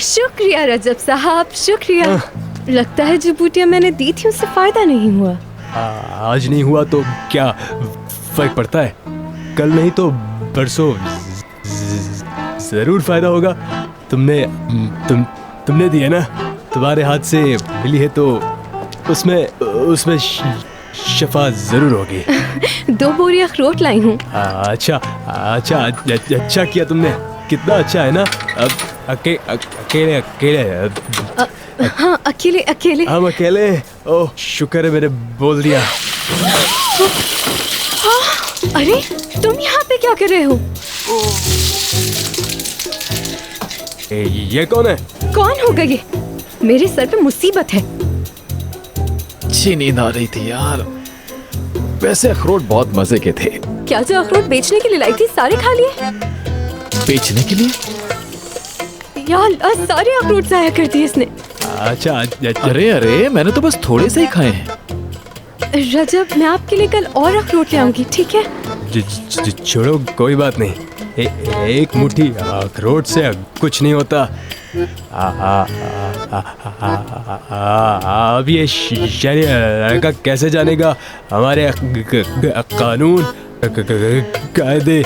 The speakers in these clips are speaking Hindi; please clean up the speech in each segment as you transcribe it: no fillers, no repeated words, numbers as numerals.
शुक्रिया रजब साहब, शुक्रिया। लगता है जो बूटियाँ मैंने दी थी उससे फायदा नहीं हुआ। आज नहीं हुआ तो क्या फर्क पड़ता है, कल नहीं तो परसों जरूर फायदा होगा। तुमने दी है ना, तुम्हारे हाथ से मिली है तो उसमें शफा जरूर होगी। 2 बोरी अखरोट लाई हूँ। अच्छा किया तुमने, कितना अच्छा है ना। अब अकेले हाँ, अकेले हम अकेले। ओह शुक्र है मैंने बोल दिया। अरे तुम यहाँ पे क्या कर रहे हो? ये कौन है? कौन होगा ये? मेरे सर पे मुसीबत है। अच्छी नींद आ रही थी यार। वैसे अखरोट बहुत मजे के थे। क्या जो अखरोट बेचने के लिए लाई थी सारे खा लिए? बेचने के लिए? यार सारे अखरोट जाया कर दिए इसने। अच्छा अरे मैंने तो बस थोड़े से ही खाए हैं। रजब, मैं आपके लिए कल और अखरोट ले आऊंगी, ठीक है? छोड़ो कोई बात नहीं, एक मुट्ठी अखरोट से कुछ नहीं होता। अब ये लड़का कैसे जानेगा हमारे कानून कायदे?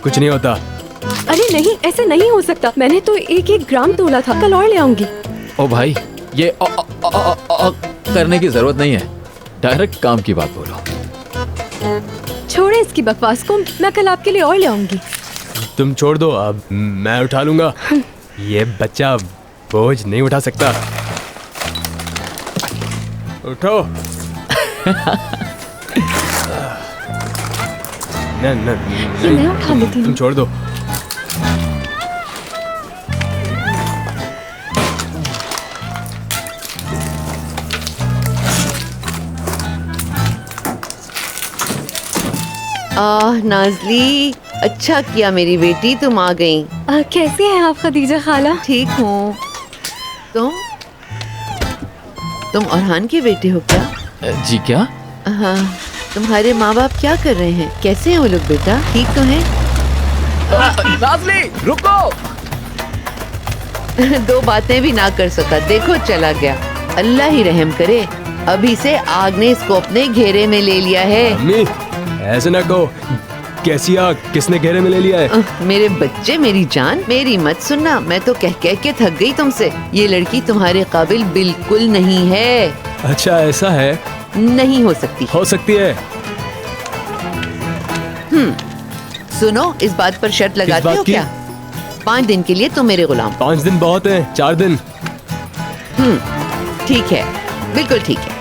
कुछ नहीं होता। अरे नहीं, ऐसा नहीं हो सकता। मैंने तो 1-1 ग्राम तोला था, कल और ले आऊंगी। ओ भाई, ये करने की जरूरत नहीं है, डायरेक्ट काम की बात बोलो। छोड़े इसकी बकवास को, मैं कल आपके लिए और ले आऊंगी। तुम छोड़ दो, अब मैं उठा लूंगा। ये बच्चा बोझ नहीं उठा सकता। उठो। मैं उठा लेती हूँ। तुम छोड़ दो। नाज़ली, अच्छा किया मेरी बेटी तुम आ गई। कैसे हैं आप खदीजा खाला? ठीक हूँ। तुम ऑरहान के बेटे हो क्या? जी क्या? हाँ, तुम्हारे माँ बाप क्या कर रहे हैं? कैसे हैं वो लोग बेटा? ठीक तो हैं? नाज़ली रुको। 2 बातें भी ना कर सका, देखो चला गया। अल्लाह ही रहम करे, अभी से आग ने इसको अपने घेरे में ले लिया है। अम्मी ऐसे ना कहो, कैसी आग? किसने घेरे में ले लिया है? मेरे बच्चे, मेरी जान, मेरी मत सुनना। मैं तो कह कह के थक गई तुमसे। ये लड़की तुम्हारे काबिल बिल्कुल नहीं है। अच्छा ऐसा है? नहीं हो सकती। हो सकती है। सुनो, इस बात पर शर्त लगाते बात हो की? क्या? 5 दिन के लिए तुम मेरे गुलाम। 5 दिन बहुत है, 4 दिन। ठीक है, बिल्कुल ठीक है।